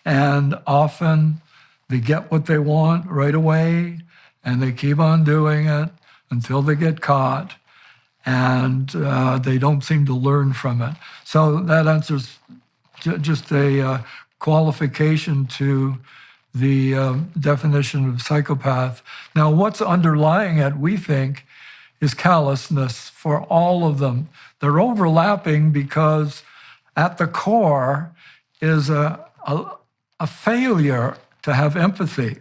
And often they get what they want right away, and they keep on doing it until they get caught, and they don't seem to learn from it. So that answers just a qualification to the definition of psychopath. Now, what's underlying it, we think, is callousness for all of them. They're overlapping because at the core is a failure to have empathy.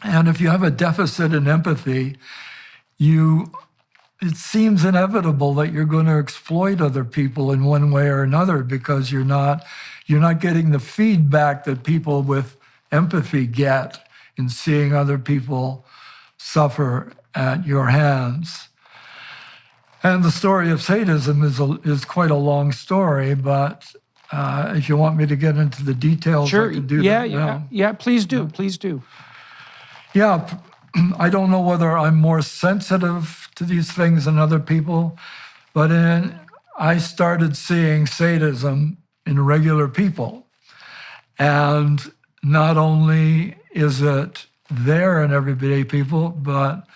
And if you have a deficit in empathy, it seems inevitable that you're going to exploit other people in one way or another because you're not getting the feedback that people with empathy get in seeing other people suffer at your hands. And the story of sadism is quite a long story, but if you want me to get into the details, sure. I can do that now. Yeah, please do, please do. Yeah, I don't know whether I'm more sensitive to these things than other people, but I started seeing sadism in regular people. And not only is it there in everyday people, but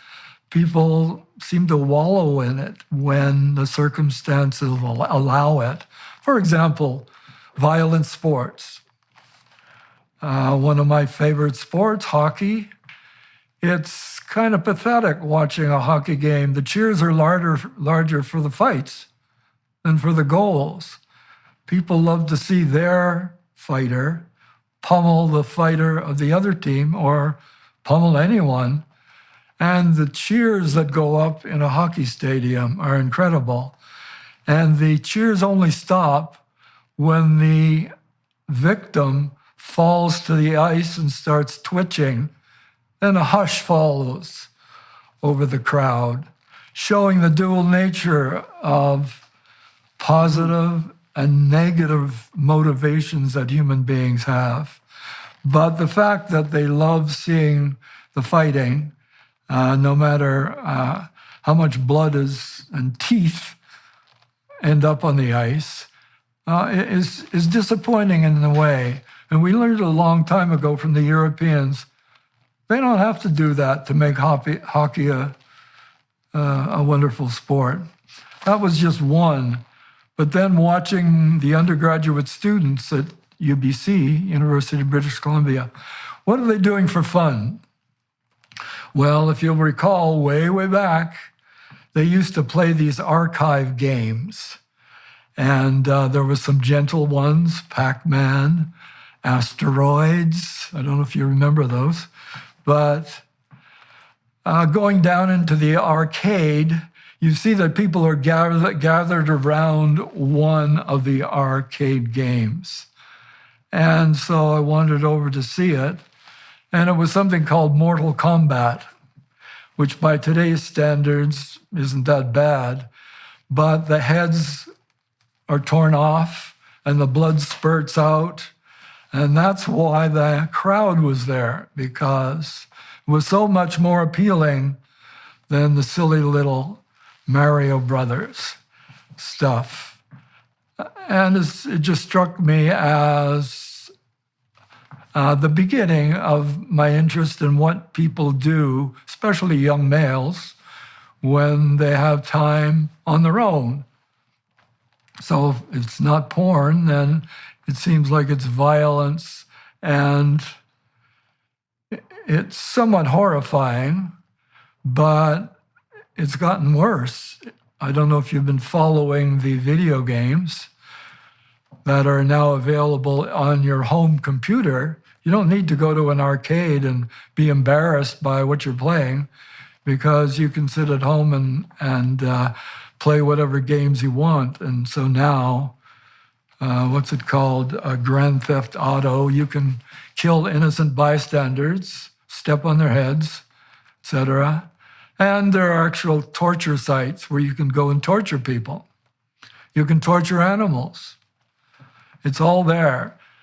people seem to wallow in it when the circumstances allow it. For example, violent sports. One of my favorite sports, hockey. It's kind of pathetic watching a hockey game. The cheers are larger for the fights than for the goals. People love to see their fighter pummel the fighter of the other team or pummel anyone. And the cheers that go up in a hockey stadium are incredible. And the cheers only stop when the victim falls to the ice and starts twitching. Then a hush follows over the crowd, showing the dual nature of positive and negative motivations that human beings have. But the fact that they love seeing the fighting, no matter how much blood and teeth end up on the ice, is disappointing in a way. And we learned a long time ago from the Europeans, they don't have to do that to make hockey a wonderful sport. That was just one. But then watching the undergraduate students at UBC, University of British Columbia, what are they doing for fun? Well, if you'll recall, way back, they used to play these archive games. And there were some gentle ones, Pac-Man, Asteroids. I don't know if you remember those. But going down into the arcade, you see that people are gathered around one of the arcade games. And so I wandered over to see it. And it was something called Mortal Kombat, which by today's standards isn't that bad. But the heads are torn off and the blood spurts out. And that's why the crowd was there, because it was so much more appealing than the silly little Mario Brothers stuff. And it just struck me as the beginning of my interest in what people do, especially young males, when they have time on their own. So if it's not porn, then it seems like it's violence, and it's somewhat horrifying, but it's gotten worse. I don't know if you've been following the video games that are now available on your home computer. You don't need to go to an arcade and be embarrassed by what you're playing, because you can sit at home and play whatever games you want. And so now, what's it called? Grand Theft Auto. You can kill innocent bystanders, step on their heads, etc. And there are actual torture sites where you can go and torture people. You can torture animals. It's all there.